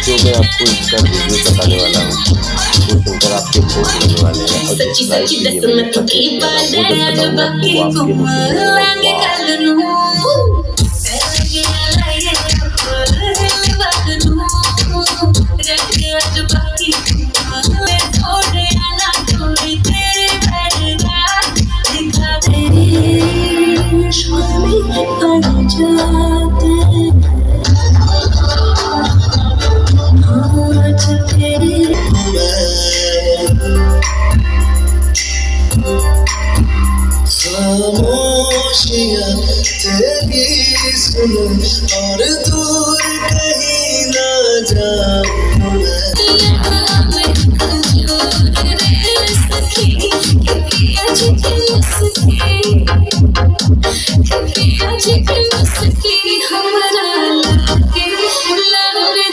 जो मैं आपको इसका रिव्यू बताने वाला हूँ वो सुनकर आपके होश उड़ने वाले हैं। और जिस प्राइस पे ये मैंने परचेज किया था वो जब बताऊंगा आपको वो आपके मुंह से निकलेगा खामोशियाँ तेरी सुनो और दूर कहीं ना जा